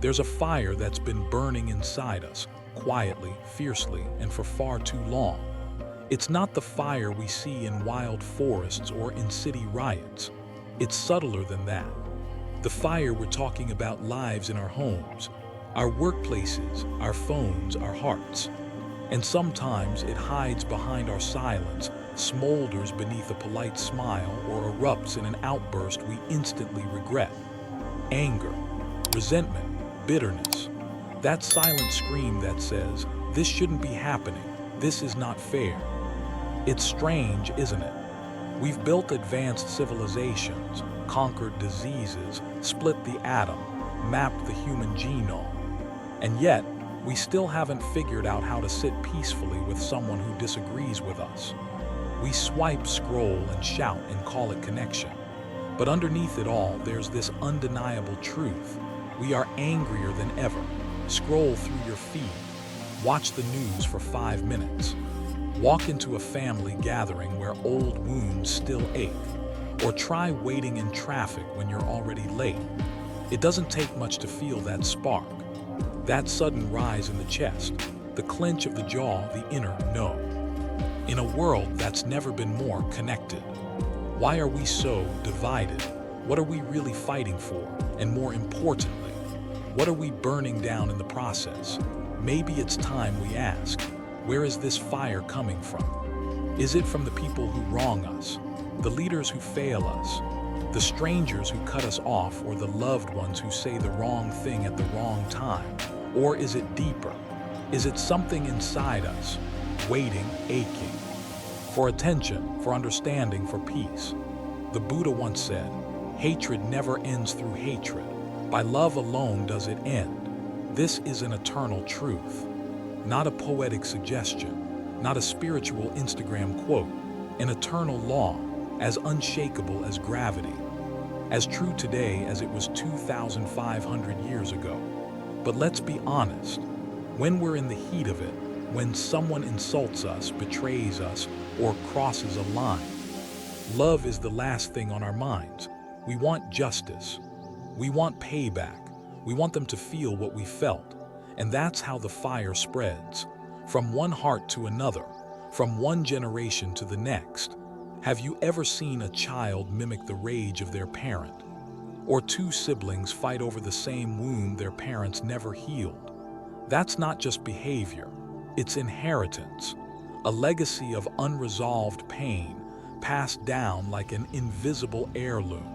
There's a fire that's been burning inside us, quietly, fiercely, and for far too long. It's not the fire we see in wild forests or in city riots. It's subtler than that. The fire we're talking about lives in our homes, our workplaces, our phones, our hearts. And sometimes it hides behind our silence, smolders beneath a polite smile, or erupts in an outburst we instantly regret. Anger, resentment, bitterness. That silent scream that says, "This shouldn't be happening. This is not fair." It's strange, isn't it? We've built advanced civilizations, conquered diseases, split the atom, mapped the human genome. And yet, we still haven't figured out how to sit peacefully with someone who disagrees with us. We swipe, scroll, and shout and call it connection. But underneath it all, there's this undeniable truth. We are angrier than ever. Scroll through your feed. Watch the news for 5 minutes. Walk into a family gathering where old wounds still ache. Or try waiting in traffic when you're already late. It doesn't take much to feel that spark. That sudden rise in the chest, the clench of the jaw, the inner no. In a world that's never been more connected. Why are we so divided? What are we really fighting for? And more importantly, what are we burning down in the process? Maybe it's time we ask, where is this fire coming from? Is it from the people who wrong us, the leaders who fail us, the strangers who cut us off, or the loved ones who say the wrong thing at the wrong time? Or is it deeper? Is it something inside us, waiting, aching, for attention, for understanding, for peace? The Buddha once said, "Hatred never ends through hatred. By love alone does it end." This is an eternal truth, not a poetic suggestion, not a spiritual Instagram quote, an eternal law, as unshakable as gravity, as true today as it was 2,500 years ago. But let's be honest, when we're in the heat of it, when someone insults us, betrays us, or crosses a line, love is the last thing on our minds. We want justice. We want payback. We want them to feel what we felt. And that's how the fire spreads, from one heart to another, from one generation to the next. Have you ever seen a child mimic the rage of their parent? Or two siblings fight over the same wound their parents never healed? That's not just behavior, it's inheritance, a legacy of unresolved pain passed down like an invisible heirloom.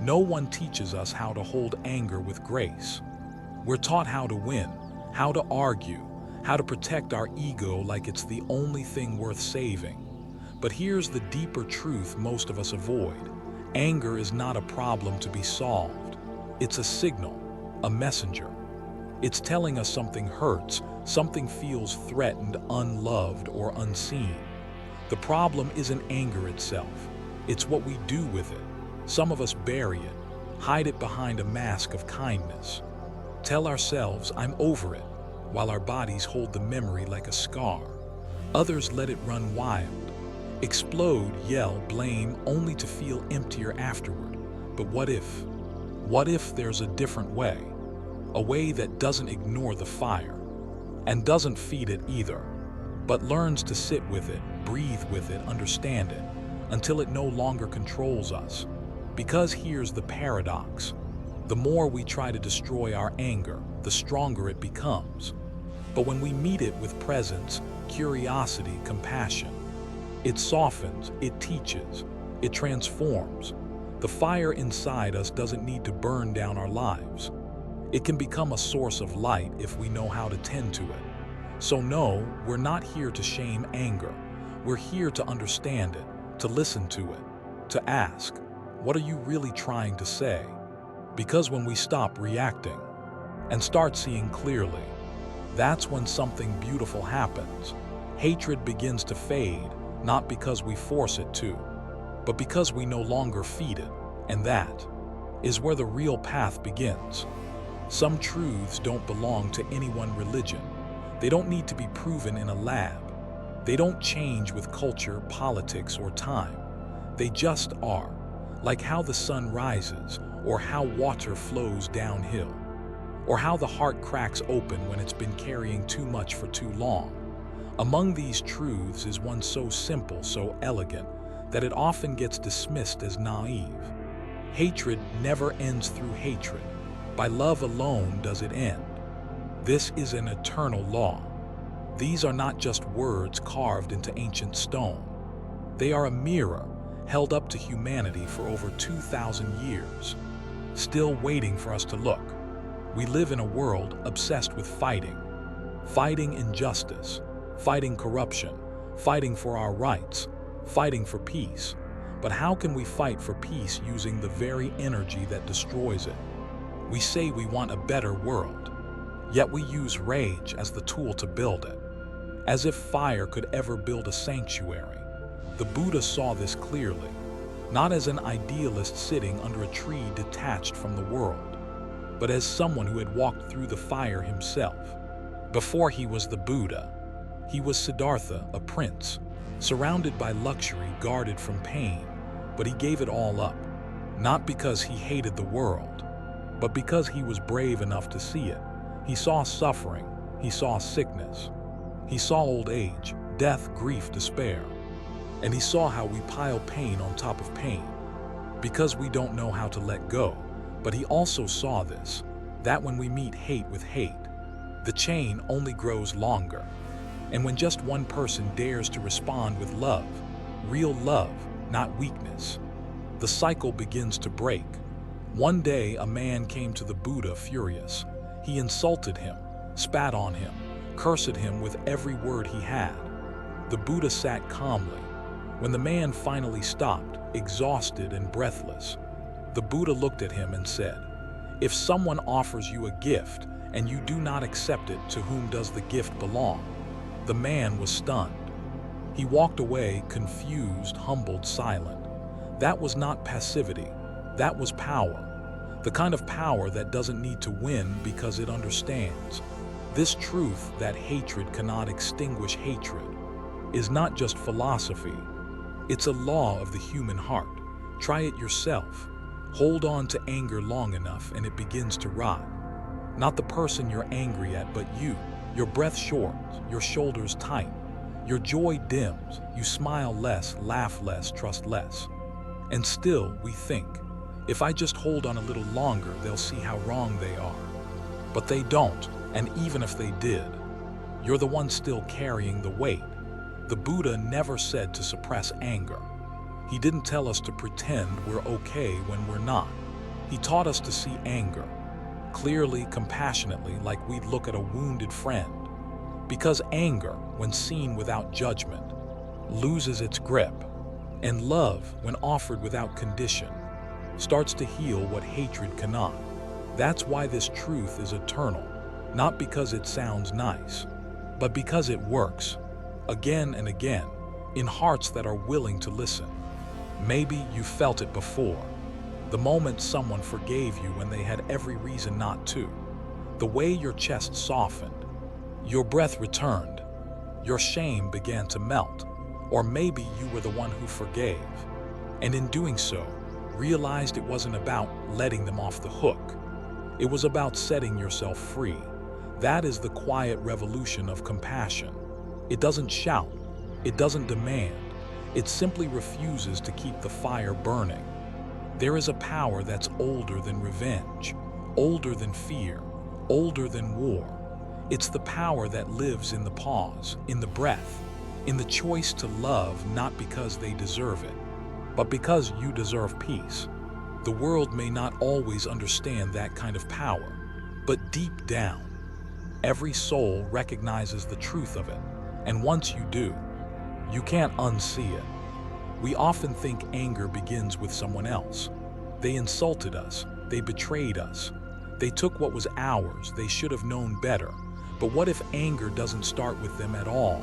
No one teaches us how to hold anger with grace. We're taught how to win, how to argue, how to protect our ego like it's the only thing worth saving. But here's the deeper truth most of us avoid. Anger is not a problem to be solved. It's a signal, a messenger. It's telling us something hurts, something feels threatened, unloved, or unseen. The problem isn't anger itself. It's what we do with it. Some of us bury it, hide it behind a mask of kindness. Tell ourselves, "I'm over it," while our bodies hold the memory like a scar. Others let it run wild. Explode, yell, blame, only to feel emptier afterward. But what if? What if there's a different way? A way that doesn't ignore the fire, and doesn't feed it either, but learns to sit with it, breathe with it, understand it, until it no longer controls us. Because here's the paradox. The more we try to destroy our anger, the stronger it becomes. But when we meet it with presence, curiosity, compassion, it softens, it teaches, it transforms. The fire inside us doesn't need to burn down our lives. It can become a source of light if we know how to tend to it. So no, we're not here to shame anger. We're here to understand it, to listen to it, to ask, what are you really trying to say? Because when we stop reacting and start seeing clearly, that's when something beautiful happens. Hatred begins to fade, not because we force it to, but because we no longer feed it. And that is where the real path begins. Some truths don't belong to any one religion. They don't need to be proven in a lab. They don't change with culture, politics, or time. They just are, like how the sun rises or how water flows downhill. or how the heart cracks open when it's been carrying too much for too long. Among these truths is one so simple, so elegant, that it often gets dismissed as naive. Hatred never ends through hatred. By love alone does it end. This is an eternal law. These are not just words carved into ancient stone. They are a mirror held up to humanity for over 2,000 years, still waiting for us to look. We live in a world obsessed with fighting injustice, fighting corruption, fighting for our rights, fighting for peace. But how can we fight for peace using the very energy that destroys it? We say we want a better world, yet we use rage as the tool to build it. As if fire could ever build a sanctuary. The Buddha saw this clearly, not as an idealist sitting under a tree detached from the world, but as someone who had walked through the fire himself. Before he was the Buddha, he was Siddhartha, a prince, surrounded by luxury, guarded from pain, but he gave it all up, not because he hated the world, but because he was brave enough to see it. He saw suffering, he saw sickness, he saw old age, death, grief, despair, and he saw how we pile pain on top of pain, because we don't know how to let go. But he also saw this, that when we meet hate with hate, the chain only grows longer. And when just one person dares to respond with love, real love, not weakness, the cycle begins to break. One day, a man came to the Buddha furious. He insulted him, spat on him, cursed him with every word he had. The Buddha sat calmly. When the man finally stopped, exhausted and breathless, the Buddha looked at him and said, "If someone offers you a gift and you do not accept it, to whom does the gift belong?" The man was stunned. He walked away, confused, humbled, silent. That was not passivity. That was power. The kind of power that doesn't need to win because it understands. This truth that hatred cannot extinguish hatred is not just philosophy. It's a law of the human heart. Try it yourself. Hold on to anger long enough and it begins to rot. Not the person you're angry at, but you. Your breath shortens, your shoulders tight, your joy dims, you smile less, laugh less, trust less. And still we think, if I just hold on a little longer, they'll see how wrong they are. But they don't, and even if they did, you're the one still carrying the weight. The Buddha never said to suppress anger. He didn't tell us to pretend we're okay when we're not. He taught us to see anger clearly, compassionately, like we'd look at a wounded friend. Because anger, when seen without judgment, loses its grip. And love, when offered without condition, starts to heal what hatred cannot. That's why this truth is eternal, not because it sounds nice, but because it works, again and again, in hearts that are willing to listen. Maybe you felt it before. The moment someone forgave you when they had every reason not to. The way your chest softened, your breath returned, your shame began to melt. Or maybe you were the one who forgave, and in doing so, realized it wasn't about letting them off the hook. It was about setting yourself free. That is the quiet revolution of compassion. It doesn't shout, it doesn't demand, it simply refuses to keep the fire burning. There is a power that's older than revenge, older than fear, older than war. It's the power that lives in the pause, in the breath, in the choice to love not because they deserve it, but because you deserve peace. The world may not always understand that kind of power, but deep down, every soul recognizes the truth of it. And once you do, you can't unsee it. We often think anger begins with someone else. They insulted us, they betrayed us, they took what was ours, they should have known better. But what if anger doesn't start with them at all?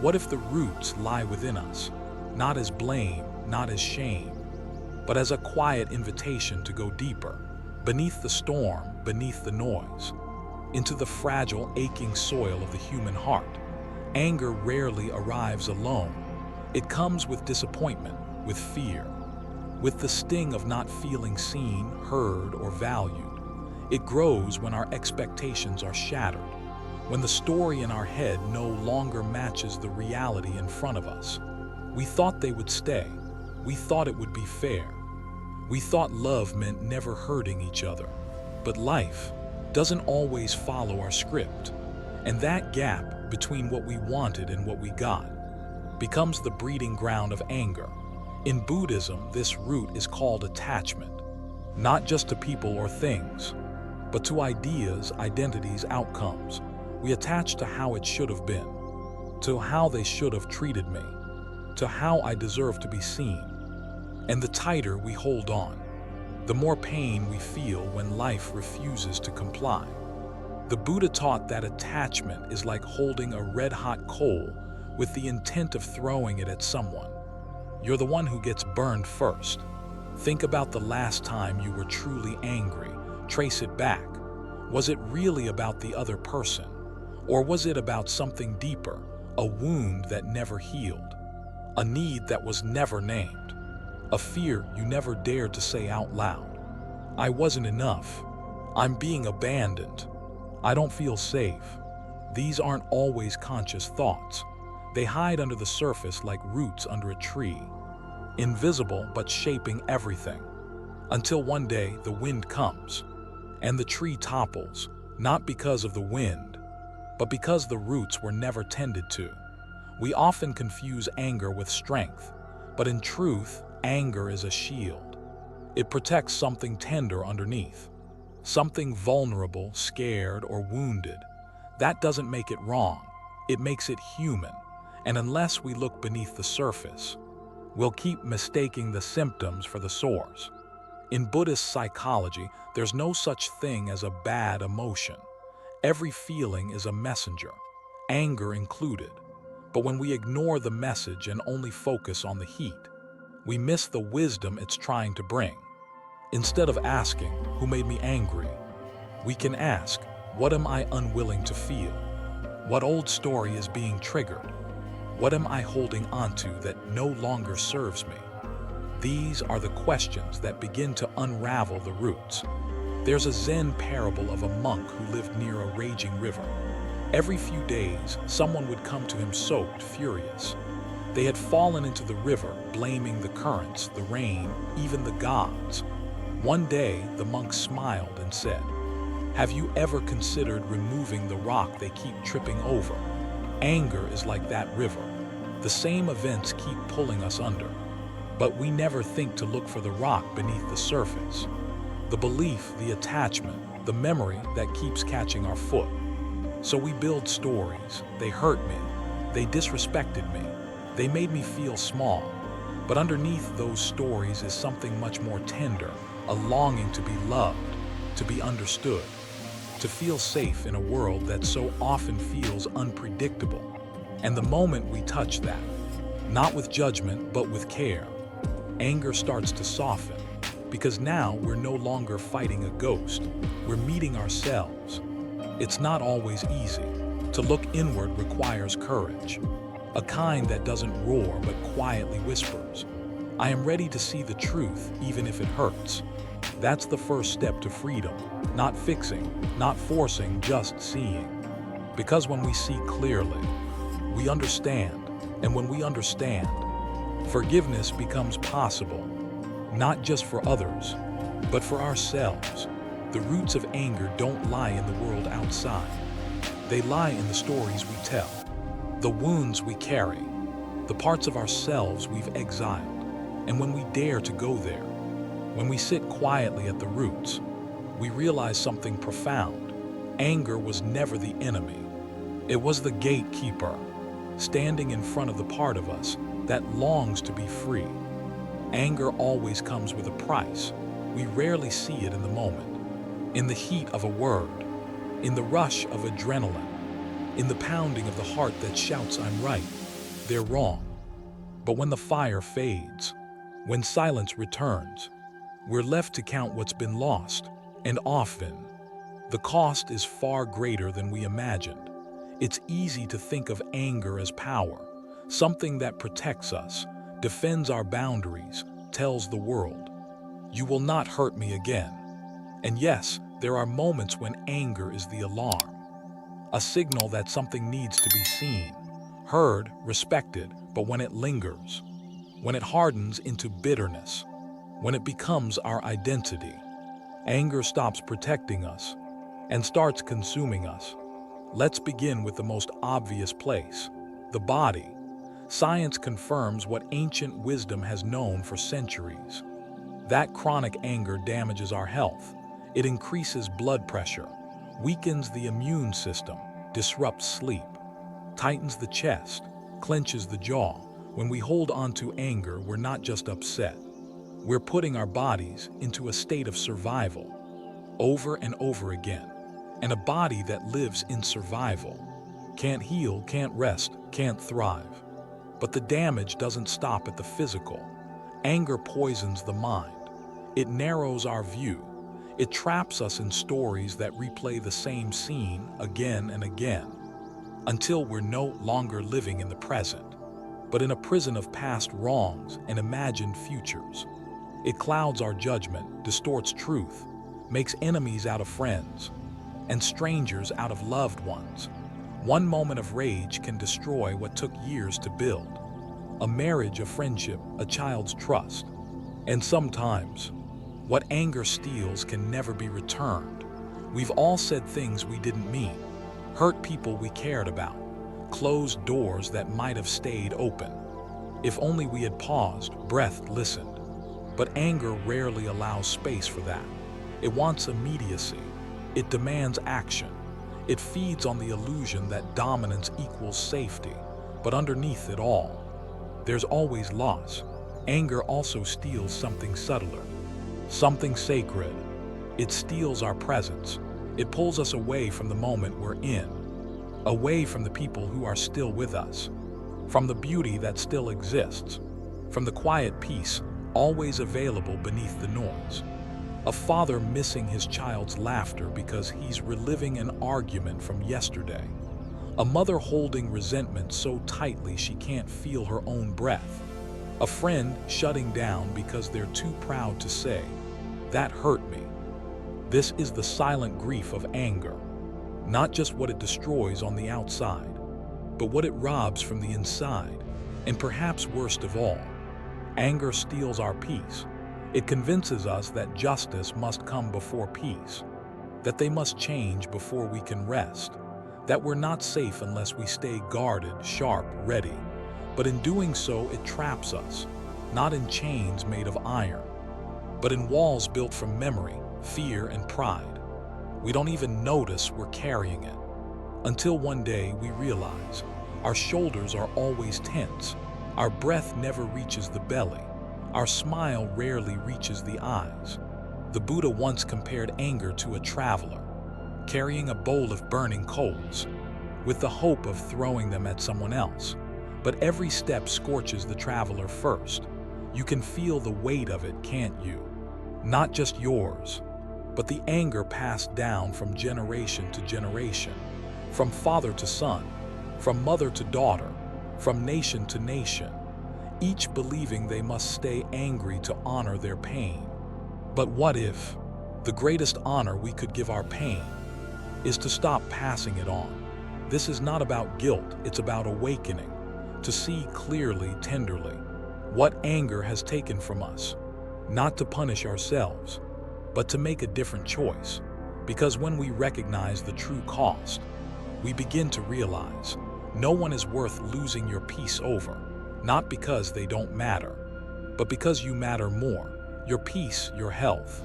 What if the roots lie within us, not as blame, not as shame, but as a quiet invitation to go deeper, beneath the storm, beneath the noise, into the fragile, aching soil of the human heart? Anger rarely arrives alone. It comes with disappointment, with fear, with the sting of not feeling seen, heard, or valued. It grows when our expectations are shattered, when the story in our head no longer matches the reality in front of us. We thought they would stay. We thought it would be fair. We thought love meant never hurting each other. But life doesn't always follow our script. And that gap between what we wanted and what we got becomes the breeding ground of anger. In Buddhism, this root is called attachment, not just to people or things, but to ideas, identities, outcomes. We attach to how it should have been, to how they should have treated me, to how I deserve to be seen. And the tighter we hold on, the more pain we feel when life refuses to comply. The Buddha taught that attachment is like holding a red-hot coal with the intent of throwing it at someone. You're the one who gets burned first. Think about the last time you were truly angry. Trace it back. Was it really about the other person? Or was it about something deeper, a wound that never healed, a need that was never named, a fear you never dared to say out loud? I wasn't enough. I'm being abandoned. I don't feel safe. These aren't always conscious thoughts. They hide under the surface like roots under a tree, invisible but shaping everything, until one day the wind comes and the tree topples, not because of the wind, but because the roots were never tended to. We often confuse anger with strength, but in truth, anger is a shield. It protects something tender underneath, something vulnerable, scared, or wounded. That doesn't make it wrong. It makes it human. And unless we look beneath the surface, we'll keep mistaking the symptoms for the source. In Buddhist psychology, there's no such thing as a bad emotion. Every feeling is a messenger, anger included. But when we ignore the message and only focus on the heat, we miss the wisdom it's trying to bring. Instead of asking, "Who made me angry?" we can ask, "What am I unwilling to feel? What old story is being triggered? What am I holding onto that no longer serves me?" These are the questions that begin to unravel the roots. There's a Zen parable of a monk who lived near a raging river. Every few days, someone would come to him soaked, furious. They had fallen into the river, blaming the currents, the rain, even the gods. One day, the monk smiled and said, "Have you ever considered removing the rock they keep tripping over?" Anger is like that river. The same events keep pulling us under, but we never think to look for the rock beneath the surface. The belief, the attachment, the memory that keeps catching our foot. So we build stories. They hurt me. They disrespected me. They made me feel small. But underneath those stories is something much more tender, a longing to be loved, to be understood, to feel safe in a world that so often feels unpredictable. And the moment we touch that, not with judgment, but with care, anger starts to soften, because now we're no longer fighting a ghost, we're meeting ourselves. It's not always easy. To look inward requires courage, a kind that doesn't roar but quietly whispers, "I am ready to see the truth even if it hurts." That's the first step to freedom, not fixing, not forcing, just seeing. Because when we see clearly, we understand, and when we understand, forgiveness becomes possible, not just for others, but for ourselves. The roots of anger don't lie in the world outside. They lie in the stories we tell, the wounds we carry, the parts of ourselves we've exiled. And when we dare to go there, when we sit quietly at the roots, we realize something profound. Anger was never the enemy. It was the gatekeeper, standing in front of the part of us that longs to be free. Anger always comes with a price. We rarely see it in the moment, in the heat of a word, in the rush of adrenaline, in the pounding of the heart that shouts, "I'm right, they're wrong." But when the fire fades, when silence returns, we're left to count what's been lost, and often, the cost is far greater than we imagined. It's easy to think of anger as power, something that protects us, defends our boundaries, tells the world, "You will not hurt me again." And yes, there are moments when anger is the alarm, a signal that something needs to be seen, heard, respected. But when it lingers, when it hardens into bitterness, when it becomes our identity, anger stops protecting us and starts consuming us. Let's begin with the most obvious place, the body. Science confirms what ancient wisdom has known for centuries. That chronic anger damages our health. It increases blood pressure, weakens the immune system, disrupts sleep, tightens the chest, clenches the jaw. When we hold on to anger, we're not just upset. We're putting our bodies into a state of survival over and over again. And a body that lives in survival can't heal, can't rest, can't thrive. But the damage doesn't stop at the physical. Anger poisons the mind. It narrows our view. It traps us in stories that replay the same scene again and again, until we're no longer living in the present, but in a prison of past wrongs and imagined futures. It clouds our judgment, distorts truth, makes enemies out of friends, and strangers out of loved ones. One moment of rage can destroy what took years to build. A marriage, a friendship, a child's trust. And sometimes, what anger steals can never be returned. We've all said things we didn't mean, hurt people we cared about, closed doors that might have stayed open. If only we had paused, breathed, listened. But anger rarely allows space for that. It wants immediacy. It demands action. It feeds on the illusion that dominance equals safety. But underneath it all, there's always loss. Anger also steals something subtler, something sacred. It steals our presence. It pulls us away from the moment we're in, away from the people who are still with us, from the beauty that still exists, from the quiet peace always available beneath the noise. A father missing his child's laughter because he's reliving an argument from yesterday. A mother holding resentment so tightly she can't feel her own breath. A friend shutting down because they're too proud to say, "That hurt me." This is the silent grief of anger. Not just what it destroys on the outside, but what it robs from the inside. And perhaps worst of all, anger steals our peace. It convinces us that justice must come before peace, that they must change before we can rest, that we're not safe unless we stay guarded, sharp, ready. But in doing so, it traps us, not in chains made of iron, but in walls built from memory, fear, and pride. We don't even notice we're carrying it, until one day we realize our shoulders are always tense, our breath never reaches the belly, our smile rarely reaches the eyes. The Buddha once compared anger to a traveler, carrying a bowl of burning coals, with the hope of throwing them at someone else. But every step scorches the traveler first. You can feel the weight of it, can't you? Not just yours, but the anger passed down from generation to generation, from father to son, from mother to daughter, from nation to nation, each believing they must stay angry to honor their pain. But what if the greatest honor we could give our pain is to stop passing it on? This is not about guilt, it's about awakening, to see clearly, tenderly, what anger has taken from us, not to punish ourselves, but to make a different choice. Because when we recognize the true cost, we begin to realize no one is worth losing your peace over, not because they don't matter, but because you matter more. Your peace, your health,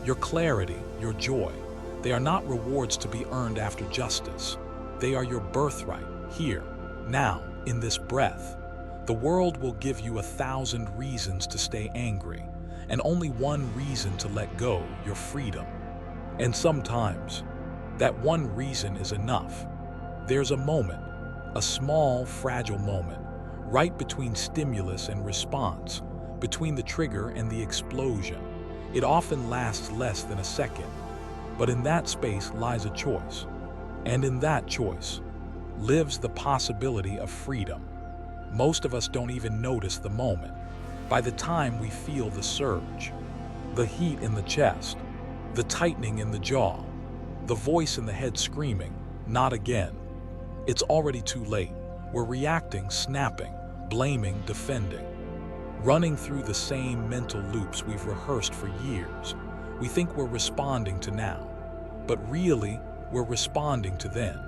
your clarity, your joy, they are not rewards to be earned after justice. They are your birthright, here, now, in this breath. The world will give you 1,000 reasons to stay angry, and only one reason to let go, your freedom. And sometimes, that one reason is enough. There's a moment, a small, fragile moment, right between stimulus and response, between the trigger and the explosion. It often lasts less than a second, but in that space lies a choice. And in that choice lives the possibility of freedom. Most of us don't even notice the moment. By the time we feel the surge, the heat in the chest, the tightening in the jaw, the voice in the head screaming, "Not again." It's already too late. We're reacting, snapping, blaming, defending, running through the same mental loops we've rehearsed for years. We think we're responding to now, but really, we're responding to then.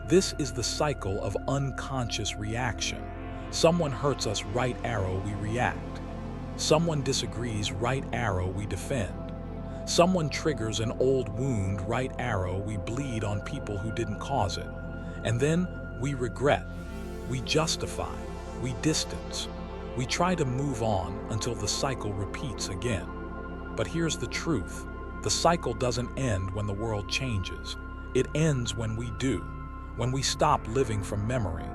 This is the cycle of unconscious reaction. Someone hurts us, right arrow, we react. Someone disagrees, right arrow, we defend. Someone triggers an old wound, right arrow, we bleed on people who didn't cause it. And then we regret, we justify, we distance. We try to move on until the cycle repeats again. But here's the truth. The cycle doesn't end when the world changes. It ends when we do, when we stop living from memory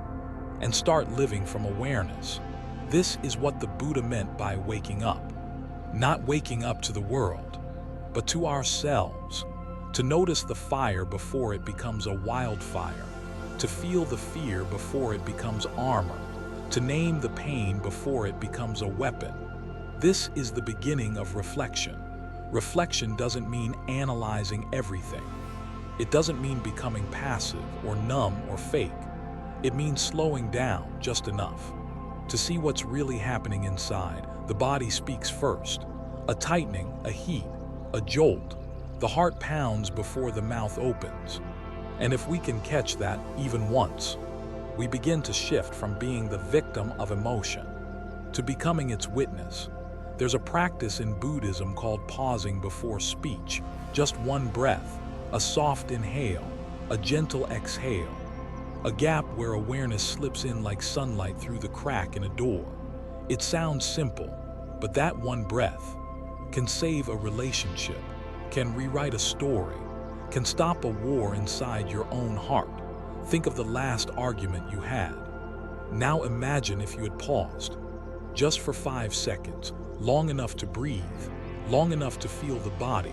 and start living from awareness. This is what the Buddha meant by waking up. Not waking up to the world, but to ourselves. To notice the fire before it becomes a wildfire. To feel the fear before it becomes armor. To name the pain before it becomes a weapon. This is the beginning of reflection. Reflection doesn't mean analyzing everything. It doesn't mean becoming passive or numb or fake. It means slowing down just enough to see what's really happening inside. The body speaks first. A tightening, a heat, a jolt. The heart pounds before the mouth opens. And if we can catch that even once, we begin to shift from being the victim of emotion to becoming its witness. There's a practice in Buddhism called pausing before speech. Just one breath, a soft inhale, a gentle exhale, a gap where awareness slips in like sunlight through the crack in a door. It sounds simple, but that one breath can save a relationship, can rewrite a story, can stop a war inside your own heart. Think of the last argument you had. Now imagine if you had paused, just for 5 seconds, long enough to breathe, long enough to feel the body,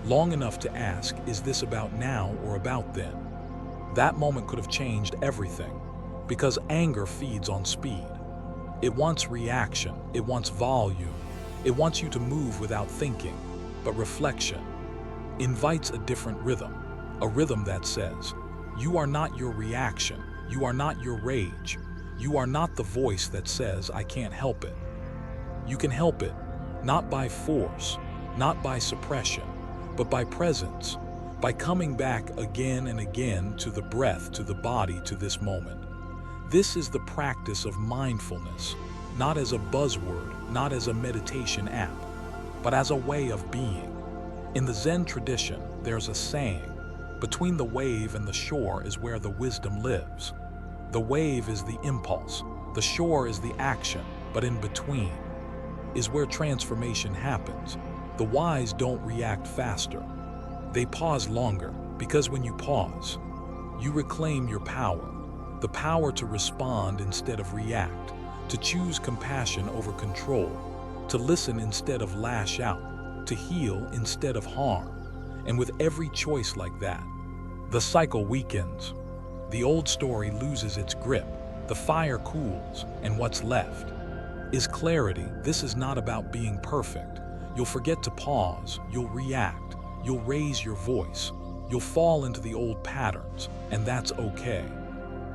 long enough to ask, is this about now or about then? That moment could have changed everything, because anger feeds on speed. It wants reaction, it wants volume, it wants you to move without thinking. But reflection invites a different rhythm, a rhythm that says, you are not your reaction, you are not your rage, you are not the voice that says, I can't help it. You can help it, not by force, not by suppression, but by presence, by coming back again and again to the breath, to the body, to this moment. This is the practice of mindfulness, not as a buzzword, not as a meditation app, but as a way of being. In the Zen tradition, there's a saying, between the wave and the shore is where the wisdom lives. The wave is the impulse, the shore is the action, but in between is where transformation happens. The wise don't react faster. They pause longer, because when you pause, you reclaim your power, the power to respond instead of react, to choose compassion over control, to listen instead of lash out, to heal instead of harm. And with every choice like that, the cycle weakens. The old story loses its grip, the fire cools, and what's left is clarity. This is not about being perfect. You'll forget to pause, you'll react, you'll raise your voice, you'll fall into the old patterns, and that's okay.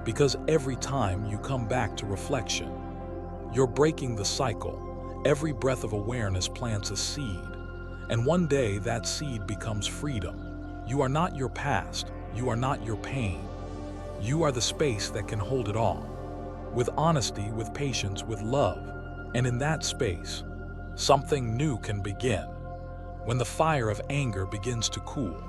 Because every time you come back to reflection, you're breaking the cycle. Every breath of awareness plants a seed, and one day that seed becomes freedom. You are not your past, you are not your pain. You are the space that can hold it all, with honesty, with patience, with love. And in that space, something new can begin. When the fire of anger begins to cool,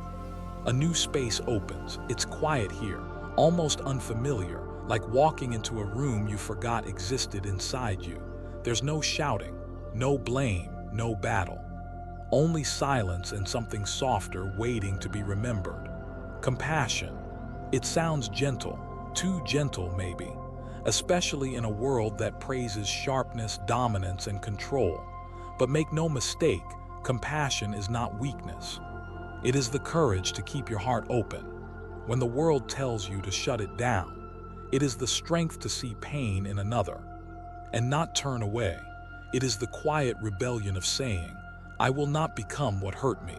a new space opens. It's quiet here, almost unfamiliar, like walking into a room you forgot existed inside you. There's no shouting, no blame, no battle. Only silence and something softer waiting to be remembered. Compassion. It sounds gentle, too gentle maybe, especially in a world that praises sharpness, dominance, and control. But make no mistake, compassion is not weakness. It is the courage to keep your heart open when the world tells you to shut it down. It is the strength to see pain in another and not turn away. It is the quiet rebellion of saying, I will not become what hurt me.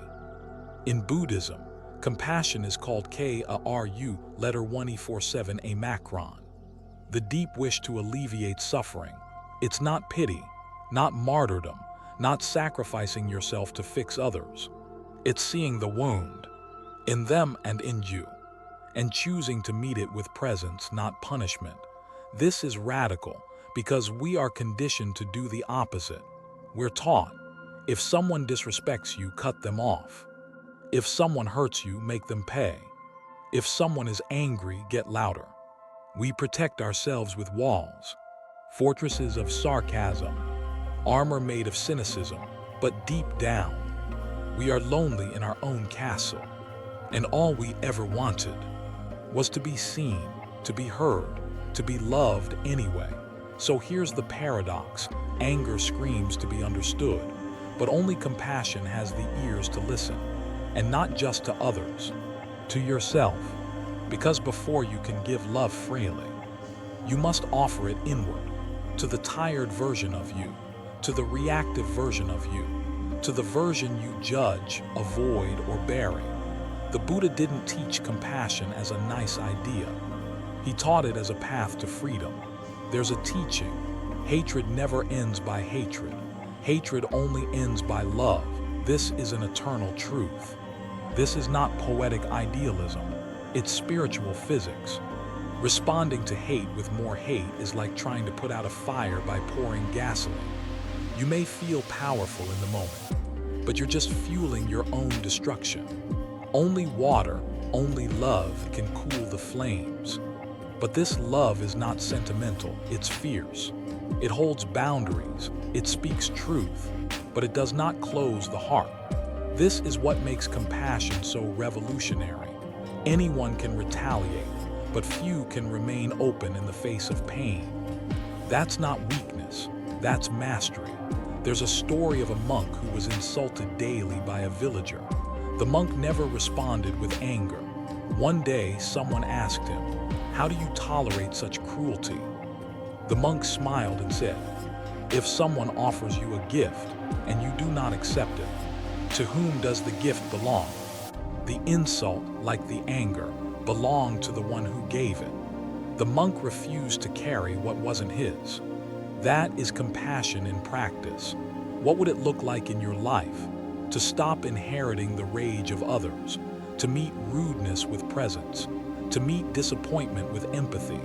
In Buddhism, compassion is called Karu, letter 1e47 a macron. The deep wish to alleviate suffering. It's not pity, not martyrdom, not sacrificing yourself to fix others. It's seeing the wound, in them and in you, and choosing to meet it with presence, not punishment. This is radical because we are conditioned to do the opposite. We're taught, if someone disrespects you, cut them off. If someone hurts you, make them pay. If someone is angry, get louder. We protect ourselves with walls, fortresses of sarcasm, armor made of cynicism, but deep down, we are lonely in our own castle, and all we ever wanted was to be seen, to be heard, to be loved anyway. So here's the paradox. Anger screams to be understood, but only compassion has the ears to listen, and not just to others, to yourself. Because before you can give love freely, you must offer it inward, to the tired version of you, to the reactive version of you, to the version you judge, avoid, or bury. The Buddha didn't teach compassion as a nice idea. He taught it as a path to freedom. There's a teaching: hatred never ends by hatred. Hatred only ends by love. This is an eternal truth. This is not poetic idealism. It's spiritual physics. Responding to hate with more hate is like trying to put out a fire by pouring gasoline. You may feel powerful in the moment, but you're just fueling your own destruction. Only water, only love can cool the flames. But this love is not sentimental, it's fierce. It holds boundaries, it speaks truth, but it does not close the heart. This is what makes compassion so revolutionary. Anyone can retaliate, but few can remain open in the face of pain. That's not weakness, that's mastery. There's a story of a monk who was insulted daily by a villager. The monk never responded with anger. One day, someone asked him, "How do you tolerate such cruelty?" The monk smiled and said, "If someone offers you a gift and you do not accept it, to whom does the gift belong?" The insult, like the anger, belonged to the one who gave it. The monk refused to carry what wasn't his. That is compassion in practice. What would it look like in your life to stop inheriting the rage of others, to meet rudeness with presence, to meet disappointment with empathy,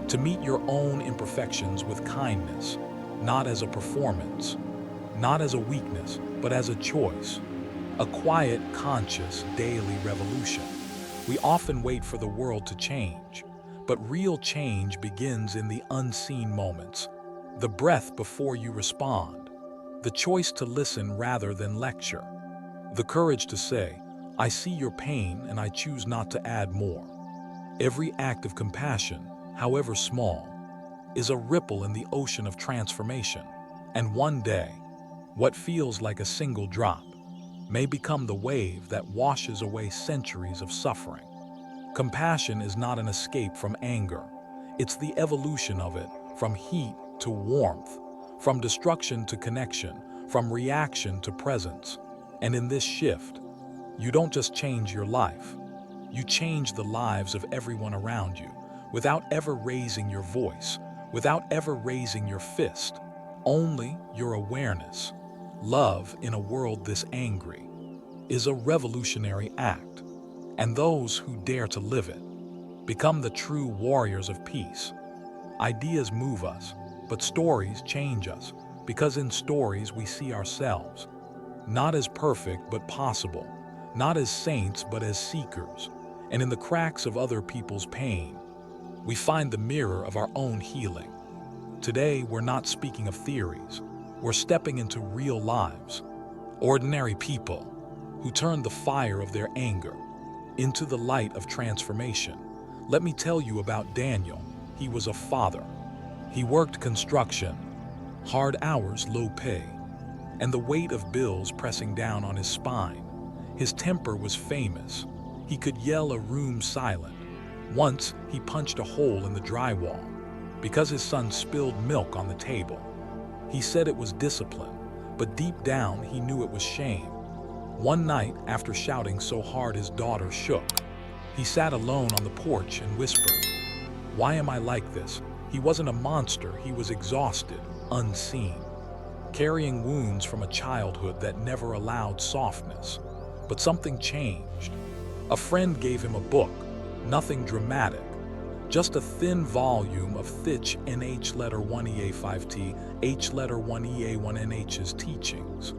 to meet your own imperfections with kindness, not as a performance, not as a weakness, but as a choice, a quiet, conscious, daily revolution. We often wait for the world to change, but real change begins in the unseen moments, the breath before you respond, the choice to listen rather than lecture, the courage to say, "I see your pain and I choose not to add more." Every act of compassion, however small, is a ripple in the ocean of transformation. And one day, what feels like a single drop may become the wave that washes away centuries of suffering. Compassion is not an escape from anger. It's the evolution of it, from heat to warmth, from destruction to connection, from reaction to presence. And in this shift, you don't just change your life, you change the lives of everyone around you, without ever raising your voice, without ever raising your fist, only your awareness. Love in a world this angry is a revolutionary act, and those who dare to live it become the true warriors of peace. Ideas move us, but stories change us, because in stories we see ourselves, not as perfect but possible, not as saints but as seekers, and in the cracks of other people's pain, we find the mirror of our own healing. Today, we're not speaking of theories, we're stepping into real lives, ordinary people who turn the fire of their anger into the light of transformation. Let me tell you about Daniel. He was a father. He worked construction, hard hours, low pay, and the weight of bills pressing down on his spine. His temper was famous. He could yell a room silent. Once, he punched a hole in the drywall because his son spilled milk on the table. He said it was discipline, but deep down he knew it was shame. One night, after shouting so hard his daughter shook, he sat alone on the porch and whispered, "Why am I like this?" He wasn't a monster, he was exhausted, unseen, carrying wounds from a childhood that never allowed softness. But something changed. A friend gave him a book, nothing dramatic, just a thin volume of Thich Nh letter 1EA5T, H letter 1EA1NH's teachings.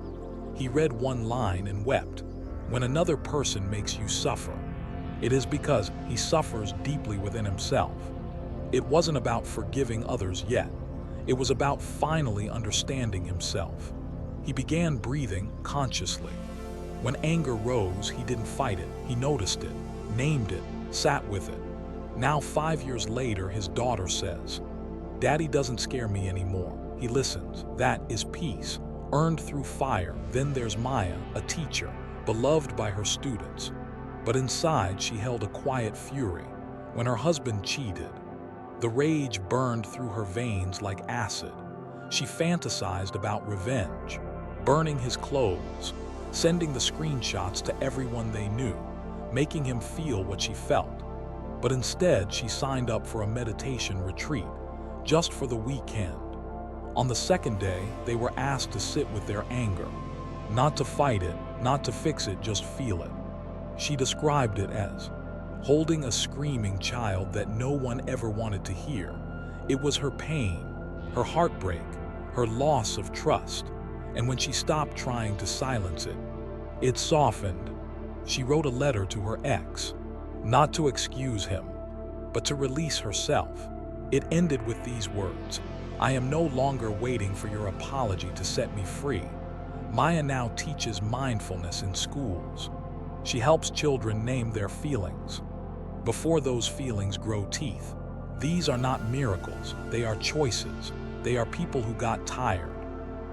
He read one line and wept. When another person makes you suffer, it is because he suffers deeply within himself. It wasn't about forgiving others yet. It was about finally understanding himself. He began breathing consciously. When anger rose, he didn't fight it. He noticed it, named it, sat with it. Now, 5 years later, his daughter says, "Daddy doesn't scare me anymore." He listens. That is peace, earned through fire. Then there's Maya, a teacher, beloved by her students. But inside, she held a quiet fury. When her husband cheated, the rage burned through her veins like acid. She fantasized about revenge, burning his clothes, sending the screenshots to everyone they knew, making him feel what she felt. But instead, she signed up for a meditation retreat, just for the weekend. On the second day, they were asked to sit with their anger, not to fight it, not to fix it, just feel it. She described it as holding a screaming child that no one ever wanted to hear. It was her pain, her heartbreak, her loss of trust. And when she stopped trying to silence it, it softened. She wrote a letter to her ex, not to excuse him, but to release herself. It ended with these words, "I am no longer waiting for your apology to set me free." Maya now teaches mindfulness in schools. She helps children name their feelings before those feelings grow teeth. These are not miracles, they are choices. They are people who got tired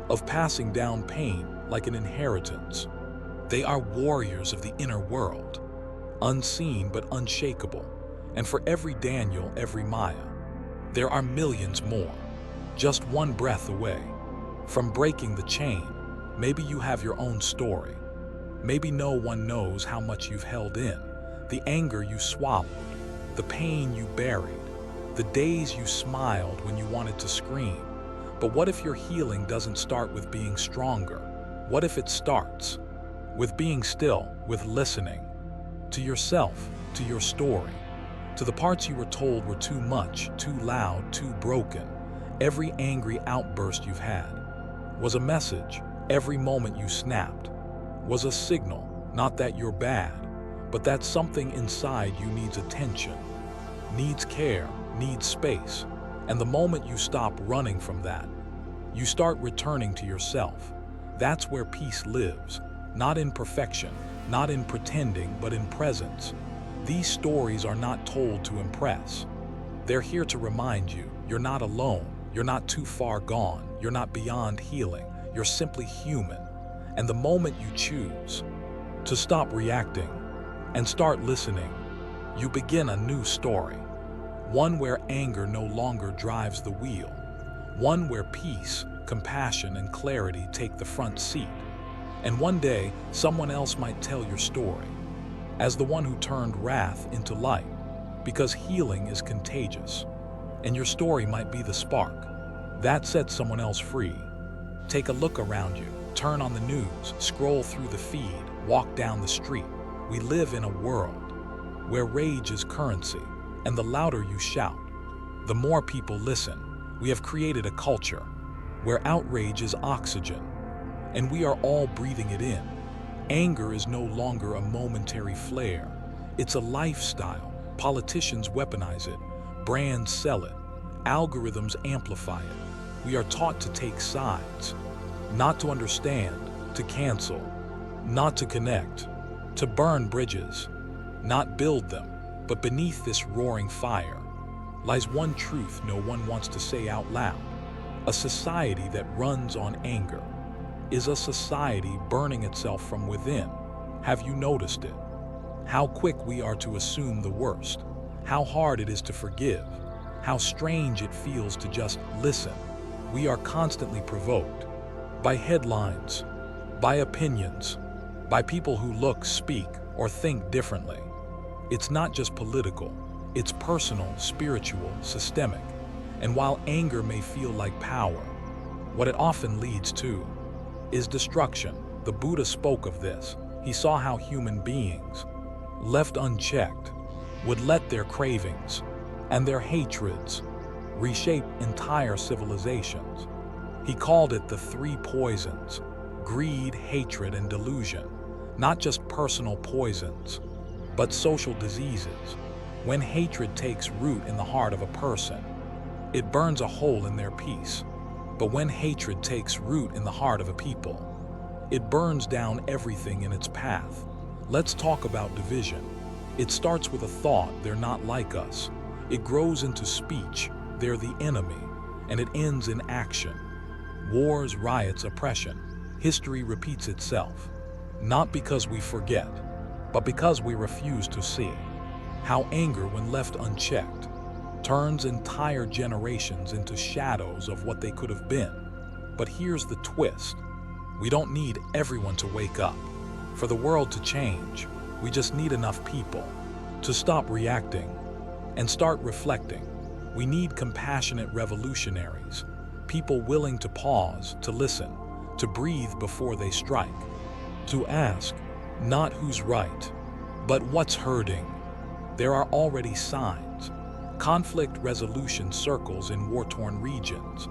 of passing down pain like an inheritance. They are warriors of the inner world, unseen but unshakable. And for every Daniel, every Maya, there are millions more, just one breath away from breaking the chain. Maybe you have your own story. Maybe no one knows how much you've held in, the anger you swallowed, the pain you buried, the days you smiled when you wanted to scream. But what if your healing doesn't start with being stronger? What if it starts with being still, with listening to yourself, to your story, to the parts you were told were too much, too loud, too broken? Every angry outburst you've had was a message. Every moment you snapped was a signal, not that you're bad, but that something inside you needs attention, needs care, needs space. And the moment you stop running from that, you start returning to yourself. That's where peace lives, not in perfection, not in pretending, but in presence. These stories are not told to impress. They're here to remind you, you're not alone, you're not too far gone, you're not beyond healing, you're simply human. And the moment you choose to stop reacting and start listening, you begin a new story. One where anger no longer drives the wheel. One where peace, compassion, and clarity take the front seat. And one day, someone else might tell your story as the one who turned wrath into light, because healing is contagious. And your story might be the spark that sets someone else free. Take a look around you. Turn on the news, scroll through the feed, walk down the street. We live in a world where rage is currency, and the louder you shout, the more people listen. We have created a culture where outrage is oxygen, and we are all breathing it in. Anger is no longer a momentary flare. It's a lifestyle. Politicians weaponize it, brands sell it, algorithms amplify it. We are taught to take sides, not to understand, to cancel, not to connect, to burn bridges, not build them. But beneath this roaring fire lies one truth no one wants to say out loud. A society that runs on anger is a society burning itself from within. Have you noticed it? How quick we are to assume the worst, how hard it is to forgive, how strange it feels to just listen. We are constantly provoked by headlines, by opinions, by people who look, speak, or think differently. It's not just political, it's personal, spiritual, systemic. And while anger may feel like power, what it often leads to is destruction. The Buddha spoke of this. He saw how human beings, left unchecked, would let their cravings and their hatreds reshape entire civilizations. He called it the three poisons: greed, hatred, and delusion. Not just personal poisons, but social diseases. When hatred takes root in the heart of a person, it burns a hole in their peace. But when hatred takes root in the heart of a people, it burns down everything in its path. Let's talk about division. It starts with a thought, they're not like us. It grows into speech, they're the enemy, and it ends in action. Wars, riots, oppression. History repeats itself, not because we forget, but because we refuse to see. How anger, when left unchecked, turns entire generations into shadows of what they could have been. But here's the twist. We don't need everyone to wake up. For the world to change, we just need enough people to stop reacting and start reflecting. We need compassionate revolutionaries, people willing to pause, to listen, to breathe before they strike, to ask not who's right, but what's hurting. There are already signs. Conflict resolution circles in war-torn regions,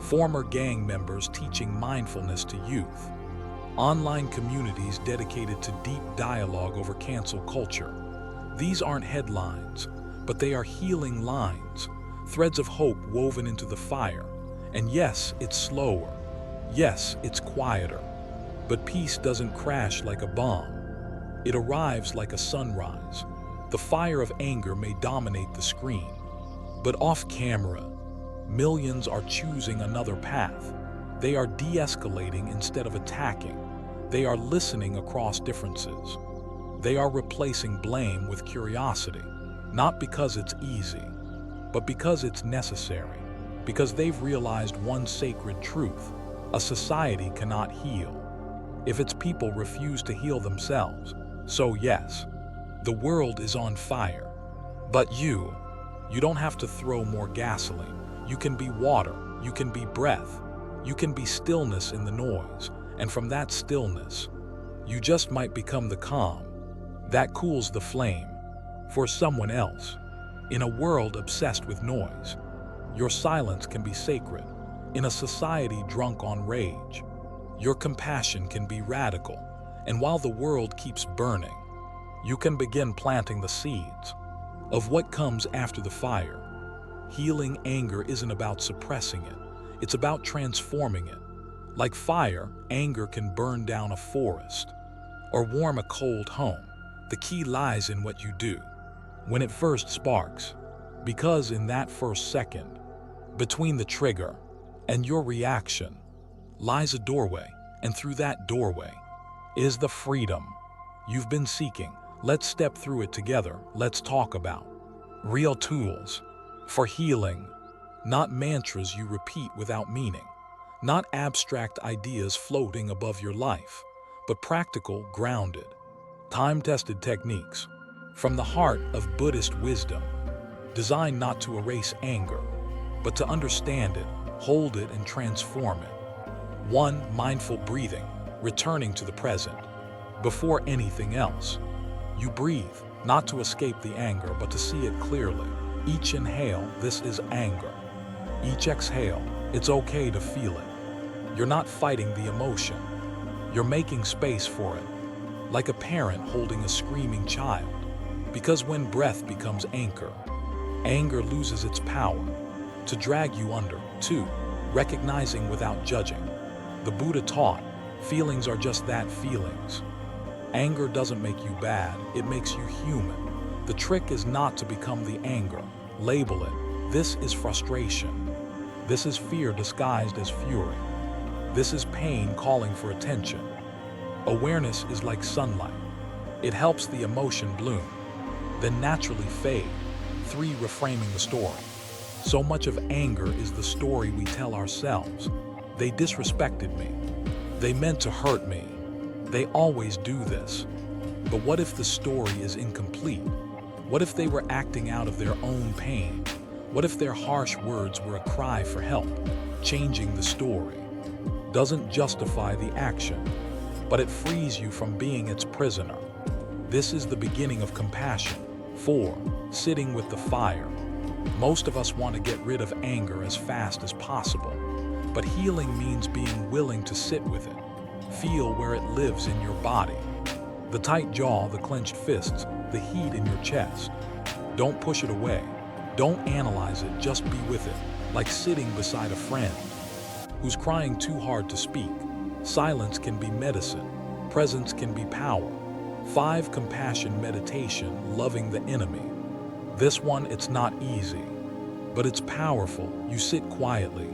former gang members teaching mindfulness to youth, online communities dedicated to deep dialogue over cancel culture. These aren't headlines, but they are healing lines, threads of hope woven into the fire. And yes, it's slower. Yes, it's quieter. But peace doesn't crash like a bomb. It arrives like a sunrise. The fire of anger may dominate the screen, but off camera, millions are choosing another path. They are de-escalating instead of attacking. They are listening across differences. They are replacing blame with curiosity, not because it's easy, but because it's necessary, because they've realized one sacred truth: a society cannot heal if its people refuse to heal themselves. So yes, the world is on fire, but you don't have to throw more gasoline. You can be water, you can be breath, you can be stillness in the noise, and from that stillness, you just might become the calm that cools the flame for someone else. In a world obsessed with noise, your silence can be sacred. In a society drunk on rage, your compassion can be radical. And while the world keeps burning, you can begin planting the seeds of what comes after the fire. Healing anger isn't about suppressing it, it's about transforming it. Like fire, anger can burn down a forest or warm a cold home. The key lies in what you do when it first sparks, because in that first second, between the trigger and your reaction, lies a doorway, and through that doorway is the freedom you've been seeking. Let's step through it together. Let's talk about real tools for healing, not mantras you repeat without meaning, not abstract ideas floating above your life, but practical, grounded, time-tested techniques from the heart of Buddhist wisdom, designed not to erase anger, but to understand it, hold it, and transform it. 1. Mindful breathing, returning to the present. Before anything else, you breathe, not to escape the anger, but to see it clearly. Each inhale, this is anger. Each exhale, it's okay to feel it. You're not fighting the emotion. You're making space for it, like a parent holding a screaming child. Because when breath becomes anchor, anger loses its power to drag you under. 2. Recognizing without judging. The Buddha taught, feelings are just that, feelings. Anger doesn't make you bad, it makes you human. The trick is not to become the anger. Label it. This is frustration. This is fear disguised as fury. This is pain calling for attention. Awareness is like sunlight. It helps the emotion bloom, then naturally fade. 3. Reframing the story. So much of anger is the story we tell ourselves. They disrespected me. They meant to hurt me. They always do this. But what if the story is incomplete? What if they were acting out of their own pain? What if their harsh words were a cry for help? Changing the story doesn't justify the action, but it frees you from being its prisoner. This is the beginning of compassion. 4. Sitting with the fire. Most of us want to get rid of anger as fast as possible, but healing means being willing to sit with it. Feel where it lives in your body. The tight jaw, the clenched fists, the heat in your chest. Don't push it away. Don't analyze it, just be with it, like sitting beside a friend who's crying too hard to speak. Silence can be medicine. Presence can be power. 5. Compassion meditation, loving the enemy. This one, it's not easy, but it's powerful. You sit quietly,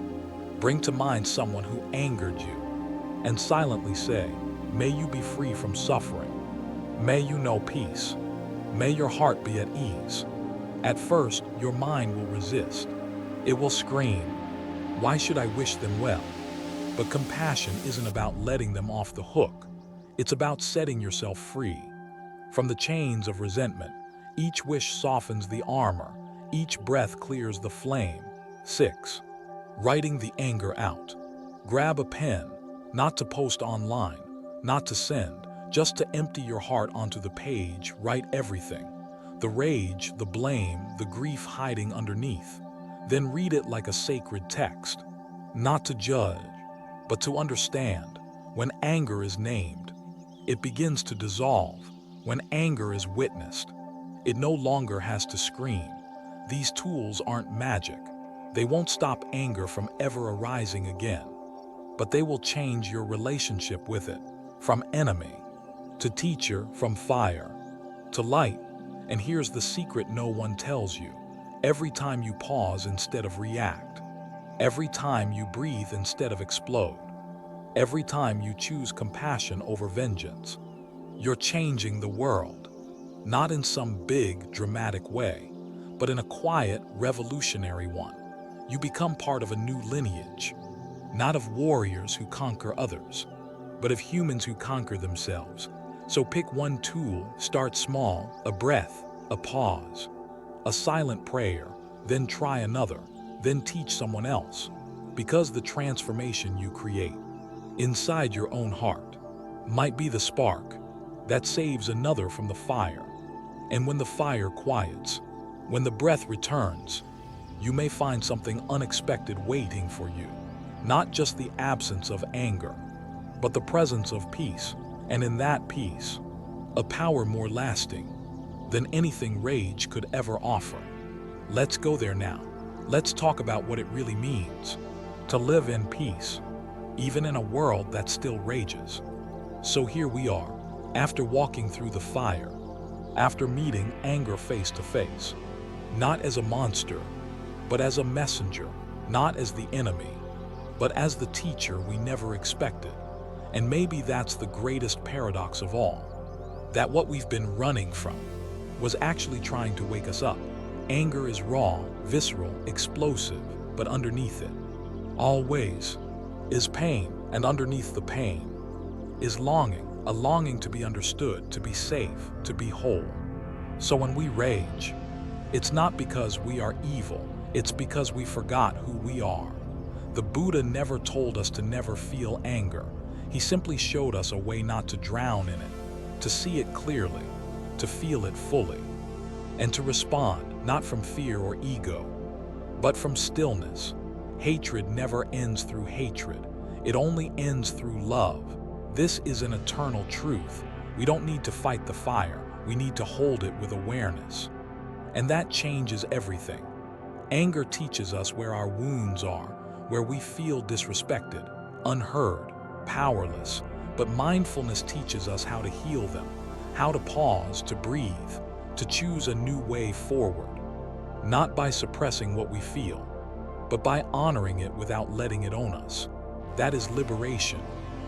bring to mind someone who angered you, and silently say, may you be free from suffering. May you know peace. May your heart be at ease. At first, your mind will resist. It will scream, why should I wish them well? But compassion isn't about letting them off the hook. It's about setting yourself free from the chains of resentment. Each wish softens the armor. Each breath clears the flame. 6. Writing the anger out. Grab a pen, not to post online, not to send, just to empty your heart onto the page. Write everything. The rage, the blame, the grief hiding underneath. Then read it like a sacred text. Not to judge, but to understand. When anger is named, it begins to dissolve. When anger is witnessed, it no longer has to scream. These tools aren't magic. They won't stop anger from ever arising again, but they will change your relationship with it. From enemy to teacher, from fire to light. And here's the secret no one tells you. Every time you pause instead of react, every time you breathe instead of explode, every time you choose compassion over vengeance, you're changing the world. Not in some big, dramatic way, but in a quiet, revolutionary one. You become part of a new lineage, not of warriors who conquer others, but of humans who conquer themselves. So pick one tool, start small, a breath, a pause, a silent prayer, then try another, then teach someone else. Because the transformation you create inside your own heart might be the spark that saves another from the fire. And when the fire quiets, when the breath returns, you may find something unexpected waiting for you. Not just the absence of anger, but the presence of peace. And in that peace, a power more lasting than anything rage could ever offer. Let's go there now. Let's talk about what it really means to live in peace, even in a world that still rages. So here we are, after walking through the fire, after meeting anger face to face, not as a monster, but as a messenger, not as the enemy, but as the teacher we never expected. And maybe that's the greatest paradox of all, that what we've been running from was actually trying to wake us up. Anger is raw, visceral, explosive, but underneath it, always, is pain, and underneath the pain is longing, a longing to be understood, to be safe, to be whole. So when we rage, it's not because we are evil, it's because we forgot who we are. The Buddha never told us to never feel anger. He simply showed us a way not to drown in it, to see it clearly, to feel it fully, and to respond, not from fear or ego, but from stillness. Hatred never ends through hatred. It only ends through love. This is an eternal truth. We don't need to fight the fire. We need to hold it with awareness. And that changes everything. Anger teaches us where our wounds are, where we feel disrespected, unheard, powerless. But mindfulness teaches us how to heal them, how to pause, to breathe, to choose a new way forward. Not by suppressing what we feel, but by honoring it without letting it own us. That is liberation.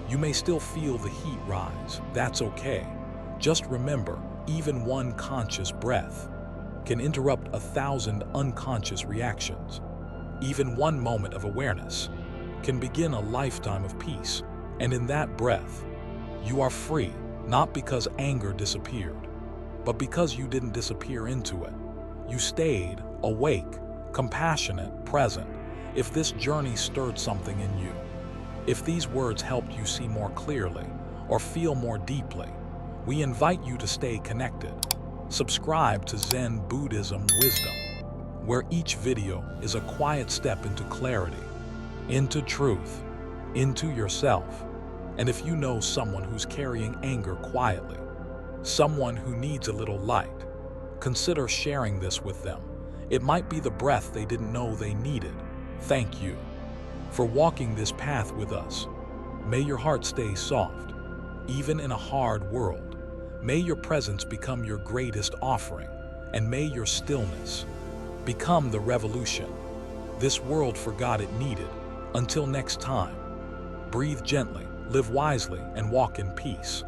You may still feel the heat rise. That's okay. Just remember, even one conscious breath can interrupt 1,000 unconscious reactions. Even one moment of awareness can begin a lifetime of peace. And in that breath, You are free, not because anger disappeared, but because you didn't disappear into it. You stayed awake, compassionate, present. If this journey stirred something in you, if these words helped you see more clearly or feel more deeply, we invite you to stay connected. Subscribe to Zen Buddhism Wisdom, where each video is a quiet step into clarity, into truth, into yourself. And if you know someone who's carrying anger quietly, someone who needs a little light, consider sharing this with them. It might be the breath they didn't know they needed. Thank you for walking this path with us. May your heart stay soft, even in a hard world. May your presence become your greatest offering, and may your stillness become the revolution this world forgot it needed. Until next time, breathe gently, live wisely, and walk in peace.